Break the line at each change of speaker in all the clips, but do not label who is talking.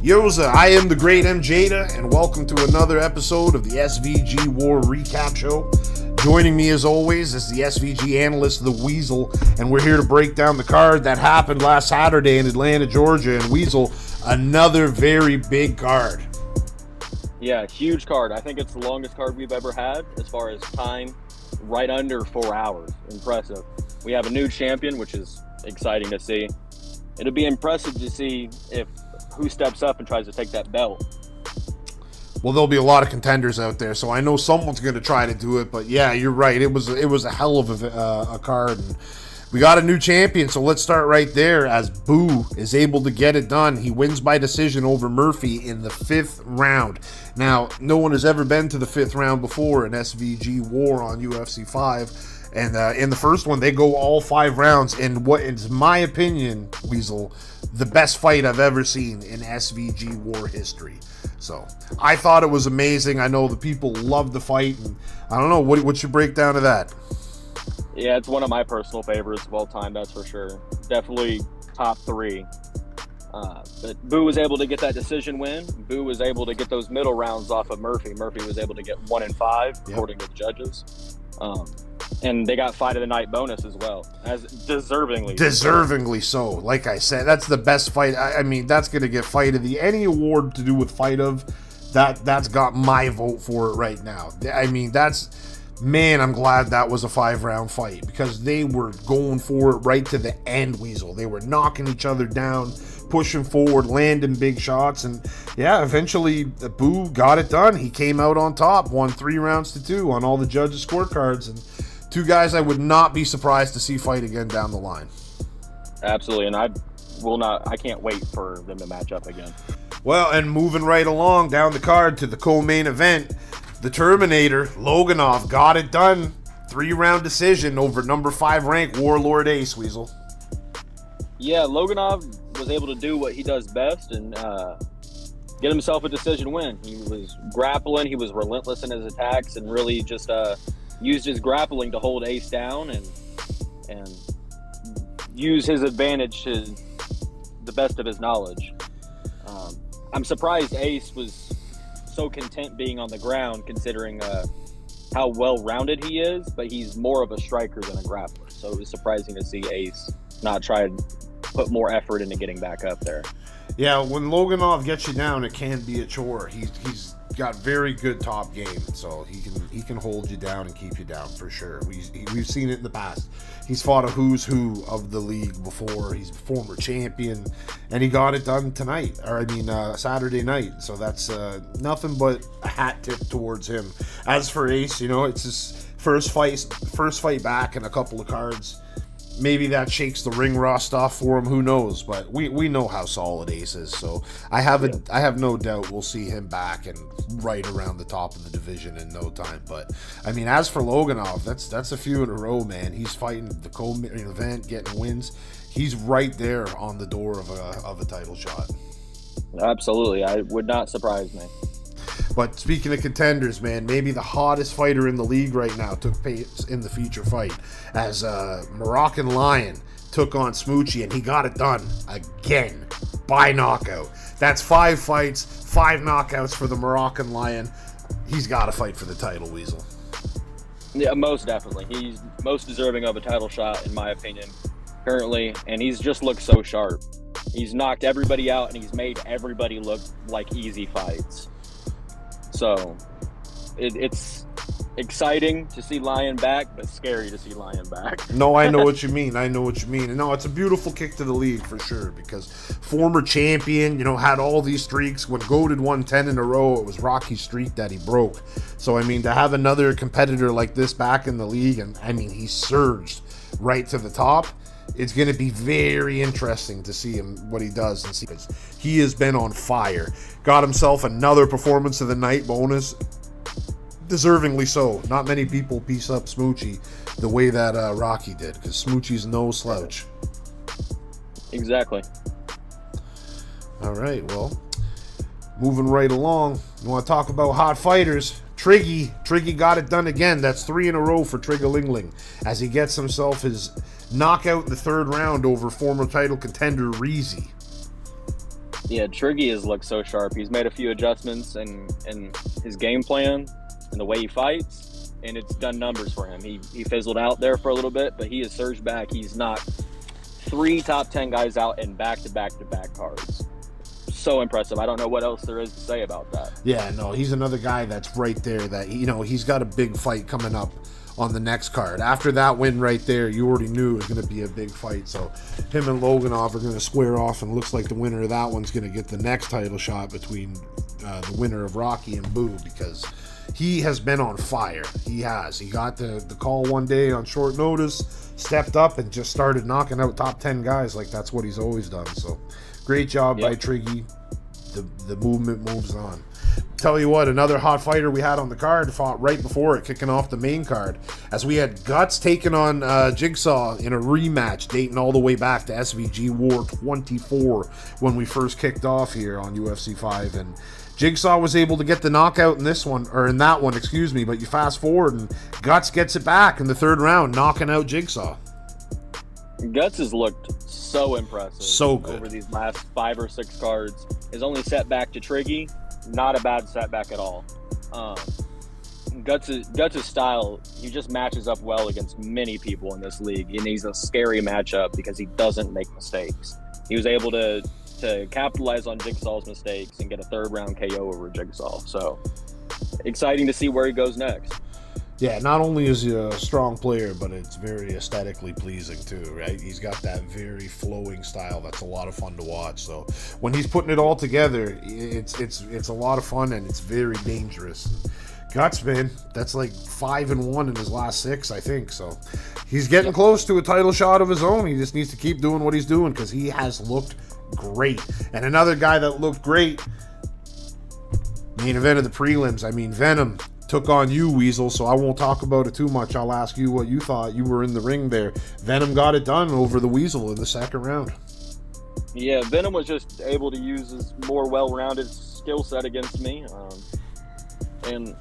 Yoza, I am the great MJada, and welcome to another episode of the SVG War Recap Show. Joining me as always is the SVG analyst, the Weasel, and we're here to break down the card that happened last Saturday in Atlanta, Georgia. And Weasel, another very big card.
Yeah, huge card. I think it's the longest card we've ever had as far as time, right under 4 hours. Impressive. We have a new champion, which is exciting to see. It'll be impressive to see if who steps up and tries to take that belt.
Well, there'll be a lot of contenders out there, so I know someone's going to try to do it. But yeah, you're right. It was a hell of a card. And we got a new champion, so let's start right there. As Boo is able to get it done, he wins by decision over Murphy in the 5th round. Now, no one has ever been to the 5th round before in SVG War on UFC 5. And in the first one, they go all 5 rounds in what is, my opinion, Weasel, the best fight I've ever seen in SVG War history. So I thought it was amazing. I know the people love the fight, and I don't know, what's your breakdown of that?
Yeah, it's one of my personal favorites of all time, that's for sure. Definitely top 3. But Boo was able to get that decision win. Boo was able to get those middle rounds off of Murphy. Murphy was able to get 1 and 5, according to the judges. And they got fight of the night bonus as well, as deservingly so. Like I said, that's the best fight. I mean, that's going to get fight of the any award to do with fight of that's got my vote for it right now. I mean, man, I'm glad that was a 5-round fight, because they were going for it right to the end, Weasel. They were knocking each other down, pushing forward, landing big shots, and yeah, eventually Boo got it done. He came out on top, won 3 rounds to 2 on all the judges' scorecards, and 2 guys I would not be surprised to see fight again down the line. Absolutely, and I can't wait for them to match up again.
Well, and moving right along down the card to the co-main event, the Terminator, Loganov, got it done. 3-round decision over number 5 ranked Warlord Ace, Weasel.
Yeah, Loganov was able to do what he does best and get himself a decision win. He was grappling, he was relentless in his attacks, and really just used his grappling to hold Ace down and use his advantage to the best of his knowledge. I'm surprised Ace was so content being on the ground, considering how well-rounded he is, but he's more of a striker than a grappler. So it was surprising to see Ace not try to put more effort into getting back up there.
Yeah, when Loganov gets you down, it can be a chore. He's got very good top game, so he can hold you down and keep you down for sure. We've seen it in the past. He's fought a who's who of the league before. He's a former champion, and he got it done tonight, or I mean Saturday night. So that's nothing but a hat tip towards him. As for Ace, you know, it's his first fight back in a couple of cards. Maybe that shakes the ring rust off for him. Who knows? But we know how solid Ace is. So I have no doubt we'll see him back and right around the top of the division in no time. But I mean, as for Loganov, that's a few in a row, man. He's fighting the co-main event, getting wins. He's right there on the door of a title shot. Absolutely,
I would not surprise me.
But speaking of contenders, man, maybe the hottest fighter in the league right now took place in the feature fight, as Moroccan Lion took on Smoochie, and he got it done again by knockout. That's 5 fights, 5 knockouts for the Moroccan Lion. He's got to fight for the title, Weasel.
Yeah, most definitely. He's most deserving of a title shot, in my opinion, currently, and he's just looked so sharp. He's knocked everybody out, and he's made everybody look like easy fights. So it's exciting to see Lion back, but scary to see Lion back.
No, I know what you mean. I know what you mean. And no, it's a beautiful kick to the league for sure, because former champion, you know, had all these streaks. When Goated won 10 in a row, it was Rocky's streak that he broke. So, I mean, to have another competitor like this back in the league, and I mean, he surged right to the top. It's going to be very interesting to see him, what he does, and see, because he has been on fire. Got himself another performance of the night bonus, deservingly so. Not many people piece up Smoochie the way that Rocky did, because Smoochie's no slouch.
Exactly.
All right, well, moving right along, you want to talk about hot fighters? Triggy got it done again. That's 3 in a row for Triggalingling, as he gets himself his knockout in the 3rd round over former title contender Reezy.
Yeah, Triggy has looked so sharp. He's made a few adjustments in his game plan and the way he fights, and it's done numbers for him. He fizzled out there for a little bit, but he has surged back. He's knocked 3 top 10 guys out in back-to-back-to-back cards. So impressive. I don't know what else there is to say about that.
Yeah, no, he's another guy that's right there that, you know, he's got a big fight coming up on the next card. After that win right there, you already knew it was going to be a big fight. So him and Loganov are going to square off, and it looks like the winner of that one's going to get the next title shot between the winner of Rocky and Boo, because he has been on fire. He has. He got the call one day on short notice, stepped up, and just started knocking out top 10 guys like that's what he's always done. So great job by Triggy. The movement moves on. Tell you what, another hot fighter we had on the card fought right before it, kicking off the main card, as we had Guts taking on Jigsaw in a rematch dating all the way back to SVG War 24 when we first kicked off here on UFC 5, and Jigsaw was able to get the knockout in this one, or in that one, excuse me, but you fast forward and Guts gets it back in the 3rd round, knocking out Jigsaw.
Guts has looked so impressive.
So good. Over
these last 5 or 6 cards. His only setback to Triggy, not a bad setback at all. Guts' style, he just matches up well against many people in this league, and he's a scary matchup because he doesn't make mistakes. He was able to capitalize on Jigsaw's mistakes and get a 3rd round KO over Jigsaw. So exciting to see where he goes next.
Yeah, not only is he a strong player, but it's very aesthetically pleasing too, right? He's got that very flowing style that's a lot of fun to watch. So when he's putting it all together, it's a lot of fun, and it's very dangerous. Guts, man, that's like 5-1 in his last 6, I think. So he's getting close to a title shot of his own. He just needs to keep doing what he's doing, because he has looked great. And another guy that looked great, main event of the prelims, I mean, Venom took on you, Weasel, so I won't talk about it too much. I'll ask you what you thought. You were in the ring there. Venom got it done over the Weasel in the 2nd round.
Yeah, Venom was just able to use his more well-rounded skill set against me. And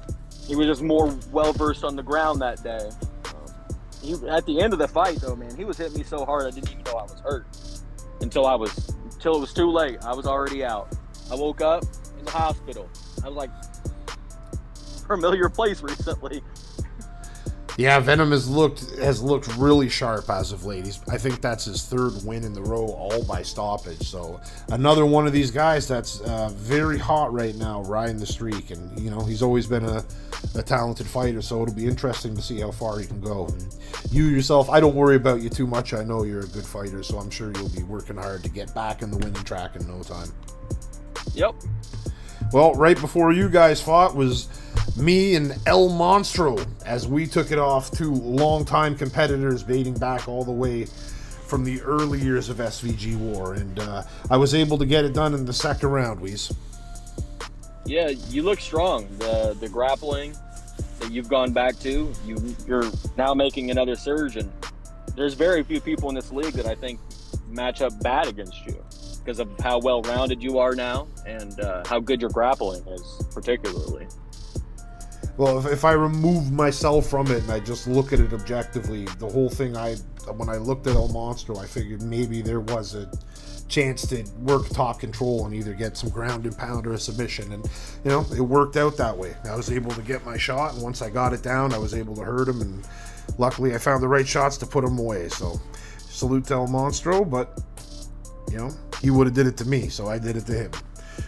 he was just more well-versed on the ground that day. At the end of the fight, though, man, he was hitting me so hard I didn't even know I was hurt. Until it was too late. I was already out. I woke up in the hospital. I was like, familiar place recently.
Yeah, Venom has looked really sharp as of late. I think that's his 3rd win in the row, all by stoppage. So another one of these guys that's very hot right now, riding the streak. And you know, he's always been a talented fighter, so it'll be interesting to see how far he can go. And you yourself, I don't worry about you too much. I know you're a good fighter, so I'm sure you'll be working hard to get back in the winning track in no time.
Yep.
Well, right before you guys fought was me and El Monstro, as we took it off, 2 longtime competitors dating back all the way from the early years of SVG War, and I was able to get it done in the 2nd round, Weez.
Yeah, you look strong. The grappling that you've gone back to, you're now making another surge, and there's very few people in this league that I think match up bad against you because of how well-rounded you are now and how good your grappling is, particularly.
Well, if I remove myself from it and I just look at it objectively, the whole thing, when I looked at El Monstro, I figured maybe there was a chance to work top control and either get some ground and pound or a submission, and you know, it worked out that way. I was able to get my shot, and once I got it down, I was able to hurt him, and luckily I found the right shots to put him away. So salute to El Monstro, but you know, he would have did it to me, so I did it to him.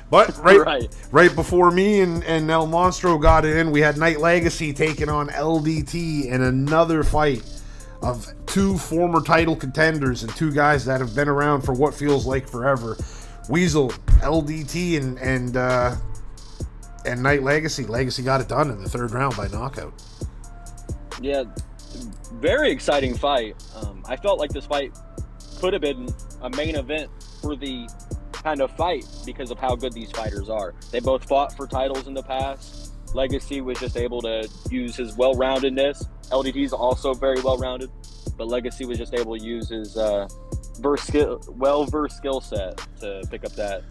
But right before me and El Monstro got it in, we had Night Legacy taking on LDT in another fight of 2 former title contenders and 2 guys that have been around for what feels like forever. Weasel, LDT, and Night Legacy. Legacy got it done in the 3rd round by knockout.
Yeah, very exciting fight. I felt like this fight could have been a main event for the kind of fight because of how good these fighters are. They both fought for titles in the past. Legacy was just able to use his well-roundedness. LDT's also very well-rounded, but Legacy was just able to use his well-versed skill set to pick up that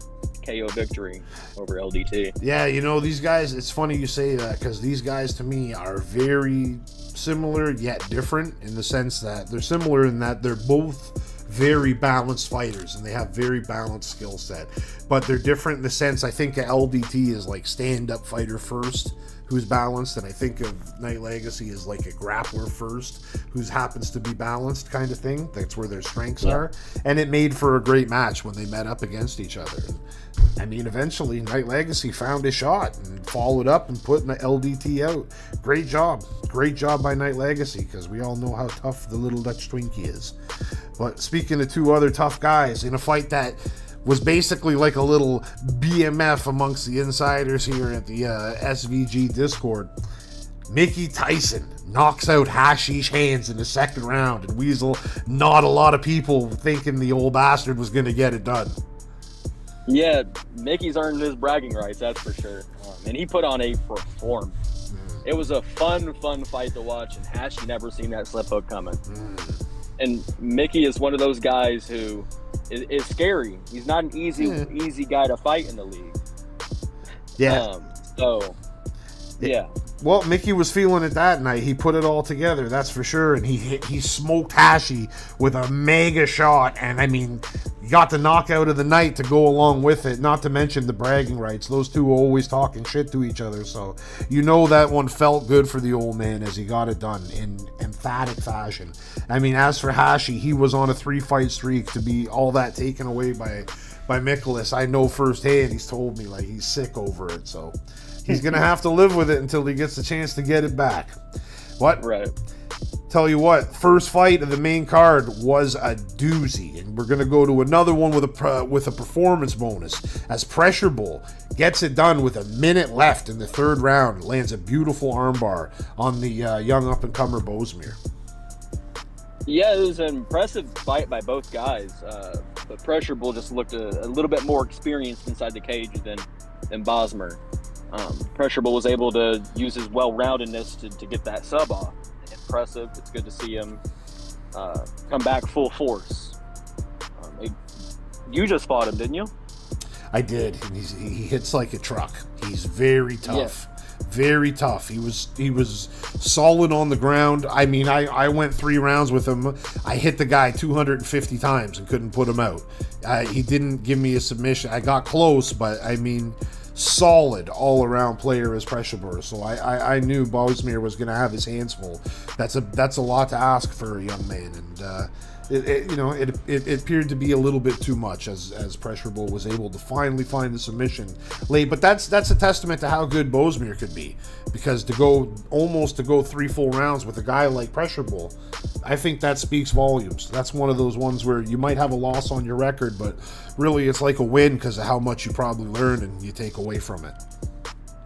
KO victory over LDT.
Yeah, you know, these guys, it's funny you say that, because these guys to me are very similar yet different, in the sense that they're similar in that they're both very balanced fighters, and they have very balanced skill set. But they're different in the sense, I think LDT is like stand-up fighter first, who's balanced, and I think of Night Legacy as like a grappler first, who happens to be balanced kind of thing. That's where their strengths are. And it made for a great match when they met up against each other. And, I mean, eventually Night Legacy found a shot and followed up and put the LDT out. Great job. Great job by Night Legacy, because we all know how tough the little Dutch Twinkie is. But speaking of two other tough guys, in a fight that was basically like a little BMF amongst the insiders here at the SVG Discord, Mickey Tyson knocks out Hashish Hands in the second round, and Weasel, not a lot of people thinking the old bastard was going to get it done.
Yeah, Mickey's earned his bragging rights, that's for sure. And he put on a performance. It was a fun fight to watch, and Hashi never seen that slip hook coming. And Mickey is one of those guys who is scary. He's not an easy guy to fight in the league. Yeah.
Well, Mickey was feeling it that night. He put it all together, that's for sure. And he smoked Hashi with a mega shot. And I mean, got the knockout of the night to go along with it. Not to mention the bragging rights. Those two are always talking shit to each other. So you know that one felt good for the old man as he got it done in emphatic fashion. I mean, as for Hashi, he was on a 3-fight streak. To be all that taken away by Mikolas, I know firsthand. He's told me like he's sick over it. So he's going to have to live with it until he gets the chance to get it back. What?
Right.
Tell you what, first fight of the main card was a doozy, and we're going to go to another one with a performance bonus, as Pressure Bull gets it done with a minute left in the third round, lands a beautiful armbar on the young up-and-comer Bosmir.
Yeah, it was an impressive fight by both guys, but Pressure Bull just looked a little bit more experienced inside the cage than Bosmer. Pressure Bull was able to use his well-roundedness to get that sub off. Impressive. It's good to see him come back full force. You just fought him, didn't you?
I did. And he hits like a truck. He's very tough. Yeah. Very tough. He was solid on the ground. I mean, I went 3 rounds with him. I hit the guy 250 times and couldn't put him out. He didn't give me a submission. I got close, but I mean, solid all-around player as Pressure Bull. So I knew Bosmir was going to have his hands full. That's a lot to ask for a young man, and it appeared to be a little bit too much as Pressure Bull was able to finally find the submission late. But that's a testament to how good Bosmir could be, because to go 3 full rounds with a guy like Pressure Bull, I think that speaks volumes. That's one of those ones where you might have a loss on your record, but really it's like a win because of how much you probably learn and you take away from it.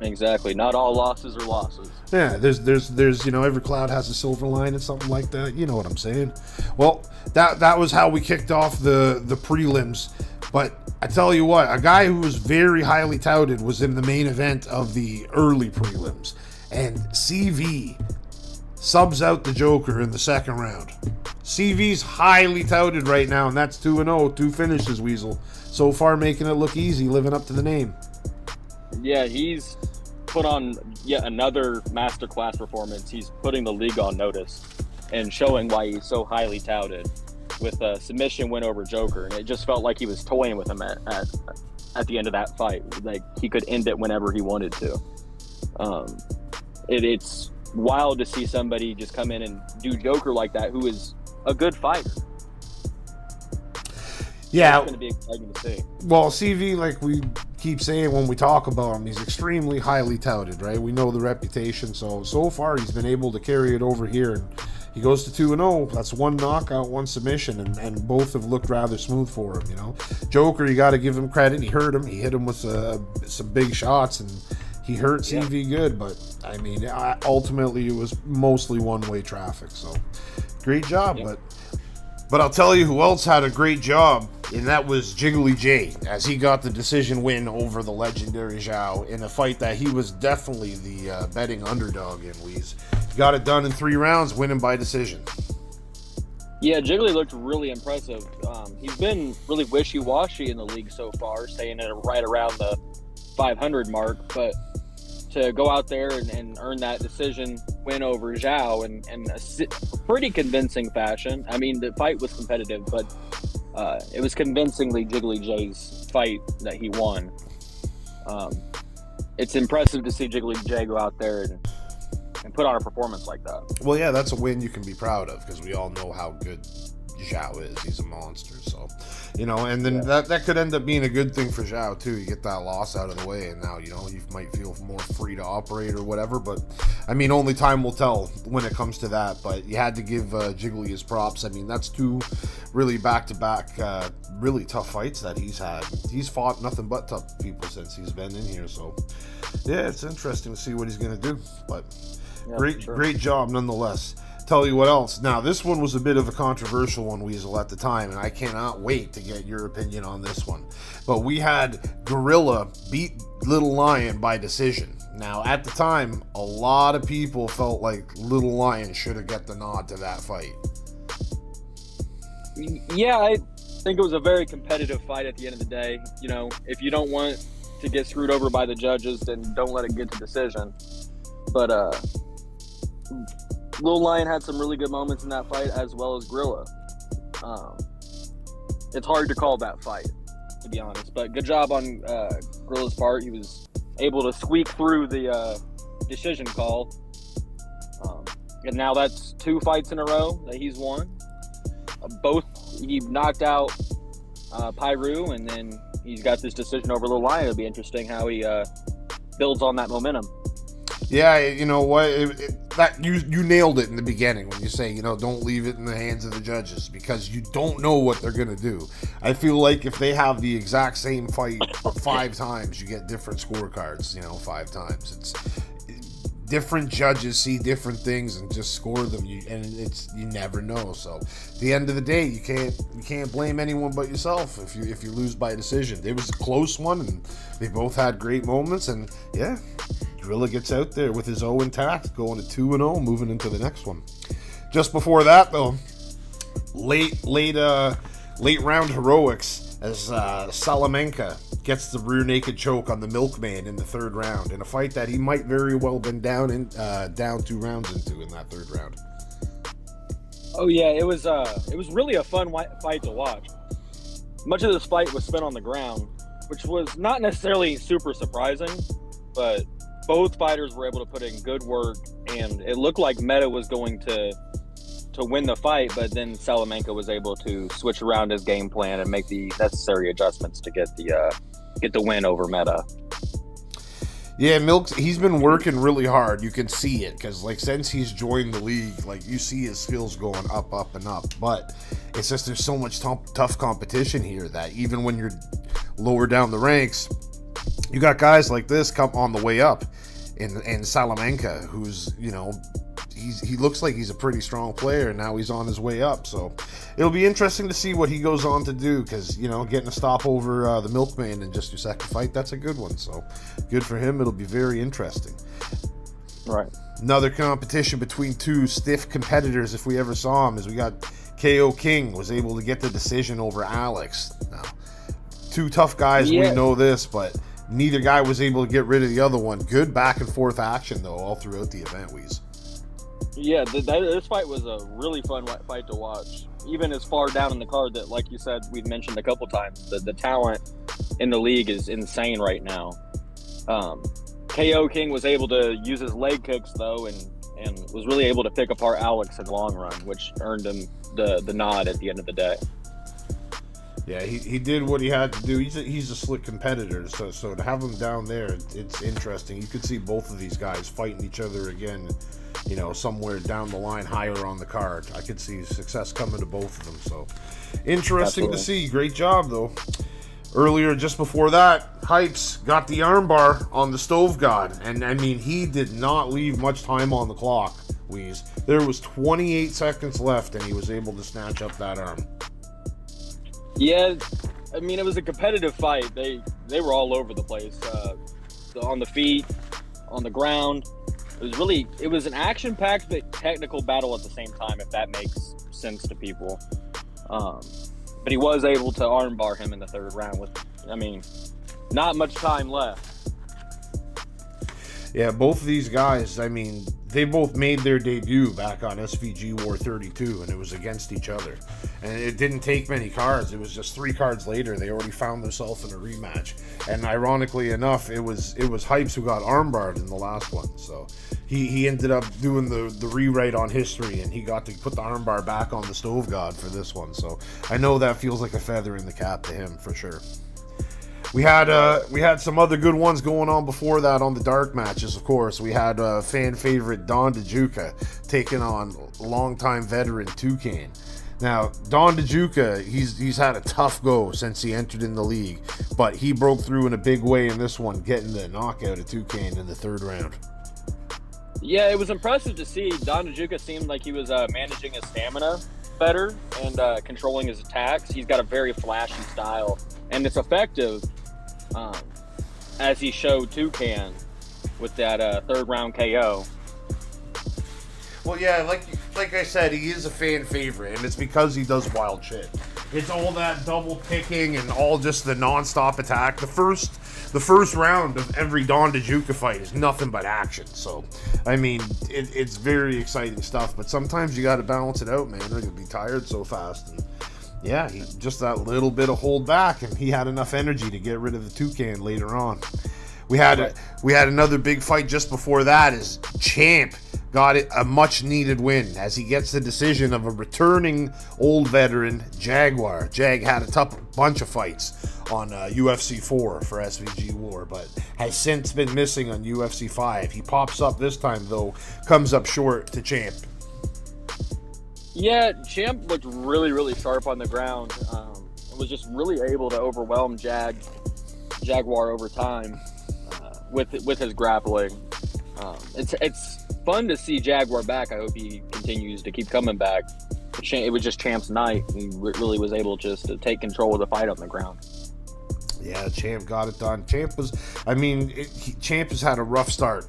Exactly. Not all losses are losses.
Yeah, there's every cloud has a silver lining, something like that. You know what I'm saying? Well, that was how we kicked off the prelims. But I tell you what, a guy who was very highly touted was in the main event of the early prelims, and CV subs out the Joker in the second round. CV's highly touted right now, and that's 2-0, 2 finishes, Weasel. So far making it look easy, living up to the name.
Yeah, he's put on yet another masterclass performance. He's putting the league on notice and showing why he's so highly touted with a submission win over Joker. And it just felt like he was toying with him at the end of that fight. Like he could end it whenever he wanted to. It's wild to see somebody just come in and do Joker like that, who is a good fighter.
Yeah,
it's going to be exciting to see.
Well, CV, like we keep saying when we talk about him, he's extremely highly touted, right? We know the reputation, so far he's been able to carry it over here, and he goes to 2-0. That's 1 knockout, 1 submission, and both have looked rather smooth for him. Joker, you got to give him credit. He hurt him. He hit him with some big shots, and he hurt CV good. But I mean, ultimately, it was mostly one-way traffic. So great job, But I'll tell you who else had a great job, and that was Jiggly J, as he got the decision win over the legendary Zhao in a fight that he was definitely the betting underdog in, Weez. He got it done in 3 rounds, winning by decision.
Yeah, Jiggly looked really impressive. He's been really wishy-washy in the league so far, staying at right around the 500 mark, but to go out there and earn that decision win over Zhao in a pretty convincing fashion. I mean, the fight was competitive, but It was convincingly Jiggly J's fight that he won. It's impressive to see Jiggly J go out there and put on a performance like that.
Well, yeah, that's a win you can be proud of, because we all know how good Zhao is. He's a monster, so, you know, and then that could end up being a good thing for Zhao too. You get that loss out of the way, and now, you know, you might feel more free to operate or whatever, but I mean, only time will tell when it comes to that. But you had to give Jiggly his props. I mean, that's two really back-to-back really tough fights that he's had. He's fought nothing but tough people since he's been in here, so yeah, it's interesting to see what he's going to do, but yeah, great job nonetheless. Tell you what else. Now, this one was a bit of a controversial one, Weasel, at the time, and I cannot wait to get your opinion on this one. But we had Gorilla beat Little Lion by decision. Now, at the time, a lot of people felt like Little Lion should have got the nod to that fight.
Yeah, I think it was a very competitive fight at the end of the day. You know, if you don't want to get screwed over by the judges, then don't let it get to decision. But, Lil Lion had some really good moments in that fight, as well as Gorilla. It's hard to call that fight, to be honest. But good job on Gorilla's part. He was able to squeak through the decision call. And now that's 2 fights in a row that he's won. He knocked out Pyru, and then he's got this decision over Lil Lion. It'll be interesting how he builds on that momentum.
Yeah, you know what? That you nailed it in the beginning when you say, you know, don't leave it in the hands of the judges, because you don't know what they're going to do. I feel like if they have the exact same fight 5 times, you get different scorecards, you know, 5 times. It's different judges see different things and just score them, and you never know. So at the end of the day, you can't blame anyone but yourself if you lose by decision. It was a close one, and they both had great moments, and yeah, Gorilla gets out there with his 0 intact, going to 2-0, moving into the next one. Just before that, though, late round heroics as Salamanca gets the rear naked choke on the Milkman in the 3rd round, in a fight that he might very well have been down 2 rounds into in that 3rd round.
Oh yeah, it was really a fun fight to watch. Much of this fight was spent on the ground, which was not necessarily super surprising, but both fighters were able to put in good work, and it looked like Meta was going to win the fight, but then Salamanca was able to switch around his game plan and make the necessary adjustments to get the win over Meta.
Yeah, he's been working really hard. You can see it, because like since he's joined the league, like you see his skills going up and up. But it's just there's so much tough competition here that even when you're lower down the ranks, you got guys like this come on the way up in Salamanca, who's, you know, he looks like he's a pretty strong player, and now he's on his way up. So it'll be interesting to see what he goes on to do, because, you know, getting a stop over the Milkman in just your 2nd fight, that's a good one. So good for him. It'll be very interesting.
Right.
Another competition between 2 stiff competitors, if we ever saw him, is we got KO King was able to get the decision over Alex. Now, 2 tough guys, we know this, but neither guy was able to get rid of the other one. Good back and forth action, though, all throughout the event, Weez.
Yeah, this fight was a really fun fight to watch. Even as far down in the card that, like you said, we've mentioned a couple times, the talent in the league is insane right now. KO King was able to use his leg kicks, though, and was really able to pick apart Alex in the long run, which earned him the nod at the end of the day.
Yeah, he did what he had to do. He's a slick competitor, so to have him down there, it's interesting. You could see both of these guys fighting each other again, you know, somewhere down the line, higher on the card. I could see success coming to both of them. So interesting to see. Great job, though. Earlier, just before that, Hypes got the armbar on the Stove God, and I mean, he did not leave much time on the clock, Weez. There was 28 seconds left, and he was able to snatch up that arm.
Yeah, I mean, it was a competitive fight. They were all over the place, on the feet, on the ground. It was an action-packed but technical battle at the same time, if that makes sense to people. But he was able to armbar him in the 3rd round with, I mean, not much time left.
Yeah, both of these guys, I mean, they both made their debut back on SVG War 32, and it was against each other. And it didn't take many cards. It was just 3 cards later, they already found themselves in a rematch. And ironically enough, it was Hypes who got armbarred in the last one. So he ended up doing the rewrite on history, and he got to put the armbar back on the Stove God for this one. So I know that feels like a feather in the cap to him for sure. We had some other good ones going on before that on the dark matches, of course. We had fan favorite Don DeJuca taking on longtime veteran Toucan. Now, Don DeJuca, he's had a tough go since he entered in the league, but he broke through in a big way in this one, getting the knockout of Toucan in the 3rd round.
Yeah, it was impressive to see. Don DeJuca seemed like he was managing his stamina better and controlling his attacks. He's got a very flashy style, and it's effective, as he showed Toucan with that 3rd round KO.
Well, yeah, like I said, he is a fan favorite, and it's because he does wild shit. It's all that double picking and all just the non-stop attack. The first round of every Don DeJuca fight is nothing but action. So, I mean, it's very exciting stuff. But sometimes you got to balance it out, man, or you'll be tired so fast. And yeah, he just that little bit of hold back, and he had enough energy to get rid of the Toucan later on. We had another big fight just before that. Is Champ got a much needed win as he gets the decision of a returning old veteran Jaguar. Jag had a bunch of fights on UFC 4 for SVG War, but has since been missing on UFC 5. He pops up this time though, comes up short to Champ.
Yeah, Champ looked really, really sharp on the ground. Was just really able to overwhelm Jaguar over time with his grappling. It's fun to see Jaguar back. I hope he continues to keep coming back. It was just Champ's night. He really was able just to take control of the fight on the ground.
Yeah, Champ got it done. Champ has had a rough start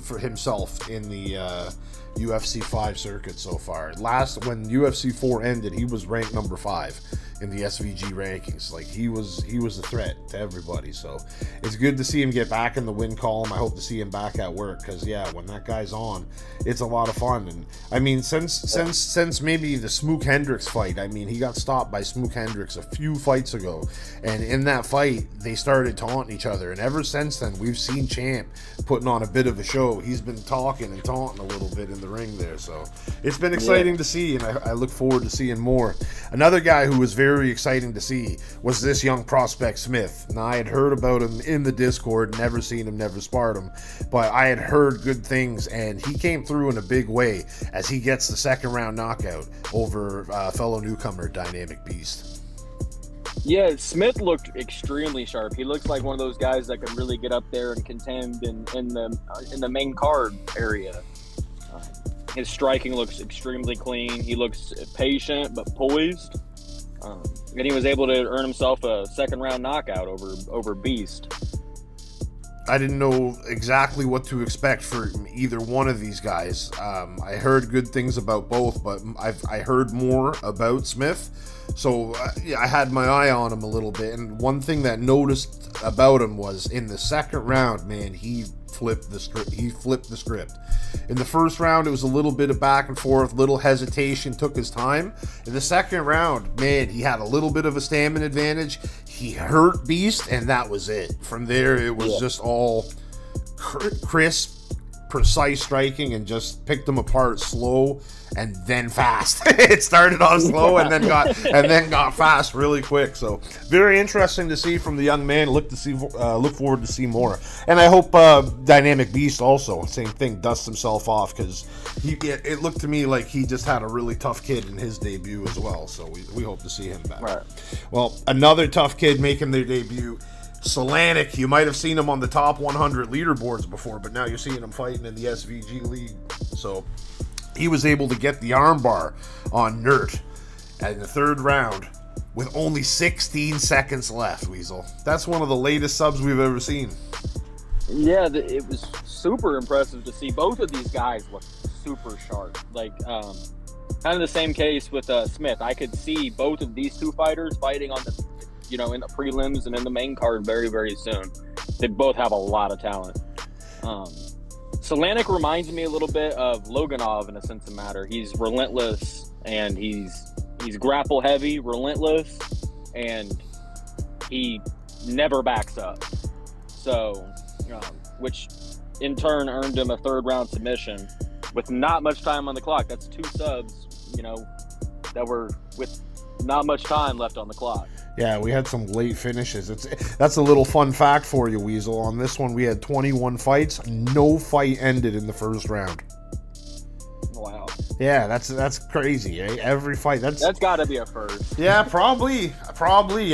for himself in the UFC 5 circuit so far. When UFC 4 ended, he was ranked number 5 in the SVG rankings. Like, he was a threat to everybody. So it's good to see him get back in the win column. I hope to see him back at work, because yeah, when that guy's on, it's a lot of fun. And I mean, since maybe the Smook Hendricks fight, I mean, he got stopped by Smook Hendricks a few fights ago, and in that fight they started taunting each other, and ever since then we've seen Champ putting on a bit of a show. He's been talking and taunting a little bit in the ring there, so it's been exciting to see, and I look forward to seeing more. Another guy who was very exciting to see was this young prospect Smith. Now, I had heard about him in the Discord, never seen him, never sparred him, but I had heard good things, and he came through in a big way as he gets the 2nd round knockout over fellow newcomer Dynamic Beast.
Yeah, Smith looked extremely sharp. He looks like one of those guys that can really get up there and contend in the main card area. His striking looks extremely clean. He looks patient but poised. And he was able to earn himself a 2nd round knockout over Beast.
I didn't know exactly what to expect for either one of these guys. I heard good things about both, but I heard more about Smith. So yeah, I had my eye on him a little bit. And one thing that noticed about him was in the 2nd round, man, he flipped the script. In the 1st round, it was a little bit of back and forth, little hesitation, took his time. In the 2nd round, man, he had a little bit of a stamina advantage. He hurt Beast, and that was it. From there, it was just all crisp, precise striking, and just picked them apart slow and then fast. It started off slow and then got fast really quick. So very interesting to see from the young man. Look forward to see more. And I hope Dynamic Beast also, same thing, dusts himself off, because it looked to me like he just had a really tough kid in his debut as well. So we hope to see him back. Right. Well, another tough kid making their debut, Solanic. You might have seen him on the top 100 leaderboards before, but now you're seeing him fighting in the SVG League. So he was able to get the armbar on Nert in the 3rd round with only 16 seconds left, Weasel. That's one of the latest subs we've ever seen.
Yeah, it was super impressive to see. Both of these guys look super sharp. Like, kind of the same case with Smith. I could see both of these two fighters fighting on the, in the prelims and in the main card very, very soon. They both have a lot of talent. Solanic reminds me a little bit of Loganov in a sense of matter. He's relentless, and he's grapple heavy, relentless, and he never backs up. So, which in turn earned him a 3rd round submission with not much time on the clock. That's 2 subs, that were with not much time left on the clock.
Yeah, we had some late finishes. That's a little fun fact for you, Weasel. On this one, we had 21 fights. No fight ended in the 1st round.
Wow.
Yeah, that's crazy, eh? Every fight. That's
got to be a first.
Yeah, probably.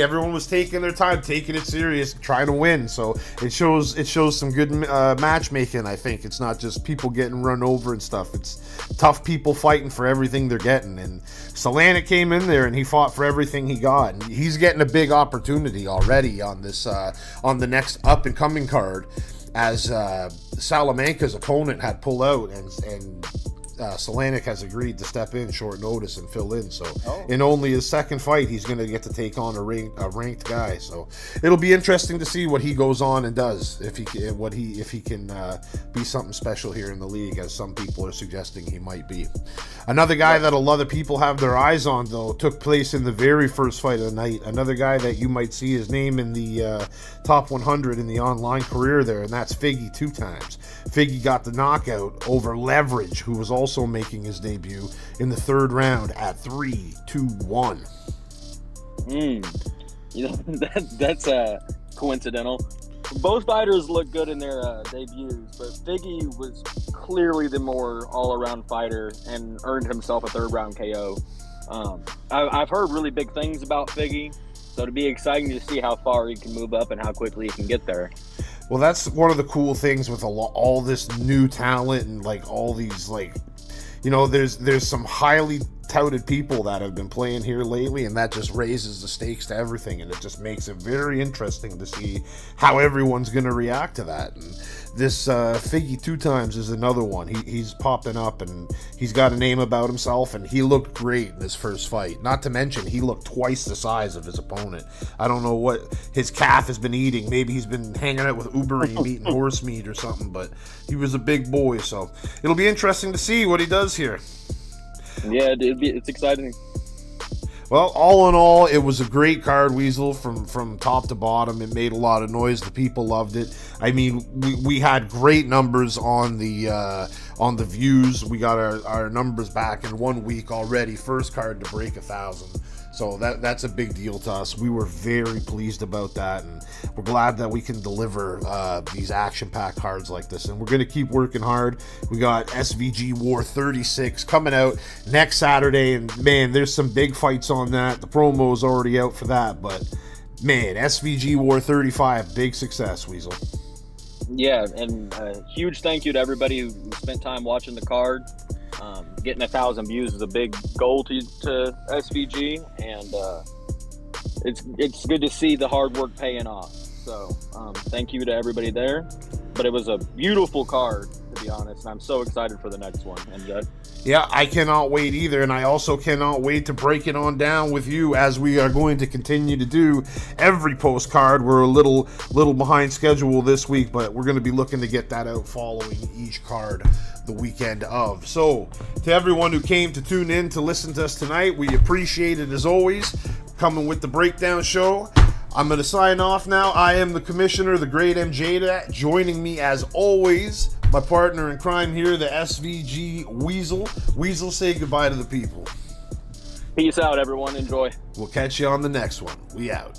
Everyone was taking their time, taking it serious, trying to win. So it shows some good matchmaking. I think it's not just people getting run over and stuff. It's tough people fighting for everything they're getting. And Solanic came in there and he fought for everything he got. And he's getting a big opportunity already on this on the next up and coming card, as Salamanca's opponent had pulled out and Solanic has agreed to step in short notice and fill in. So in only his 2nd fight, he's going to get to take on a ranked guy. So it'll be interesting to see what he goes on and does, if he can be something special here in the league, as some people are suggesting he might be. Another guy that a lot of people have their eyes on, though, took place in the very first fight of the night. Another guy that you might see his name in the top 100 in the online career there, and that's Figgy 2 times. Figgy got the knockout over Leverage, who was also making his debut in the 3rd round at 3-2-1.
That's coincidental. Both fighters look good in their debuts, but Figgy was clearly the more all-around fighter and earned himself a 3rd round KO. I've heard really big things about Figgy, so it'd be exciting to see how far he can move up and how quickly he can get there.
Well, that's one of the cool things with all this new talent and like all these, like, there's some highly touted people that have been playing here lately, and that just raises the stakes to everything, and it just makes it very interesting to see how everyone's going to react to that. And this Figgy 2 times is another one. He's popping up, and he's got a name about himself, and he looked great in his first fight. Not to mention, he looked twice the size of his opponent. I don't know what his calf has been eating. Maybe he's been hanging out with Uber Eats, eating horse meat or something, but he was a big boy, so it'll be interesting to see what he does here.
Yeah, it's exciting.
Well, all in all, it was a great card, Weasel, from top to bottom. It made a lot of noise. The people loved it. I mean, we had great numbers on the views. We got our numbers back in 1 week already. First card to break 1,000. So that's a big deal to us. We were very pleased about that, and we're glad that we can deliver these action-packed cards like this. And we're going to keep working hard. We got SVG War 36 coming out next Saturday, and man, there's some big fights on that. The promo is already out for that, but man, SVG War 35, big success, Weasel.
Yeah, and a huge thank you to everybody who spent time watching the card. Getting 1,000 views is a big goal to SVG, and it's good to see the hard work paying off. So thank you to everybody there. But it was a beautiful card, to be honest, and I'm so excited for the next one, MJ.
Yeah, I cannot wait either, and I also cannot wait to break it on down with you, as we are going to continue to do every postcard. We're a little behind schedule this week, but we're going to be looking to get that out following each card the weekend of. So, to everyone who came to tune in to listen to us tonight, we appreciate it as always. Coming with the breakdown show. I'm going to sign off now. I am the Commissioner, the great MJ. Joining me as always, my partner in crime here, the SVG Weasel. Weasel, say goodbye to the people.
Peace out, everyone. Enjoy.
We'll catch you on the next one. We out.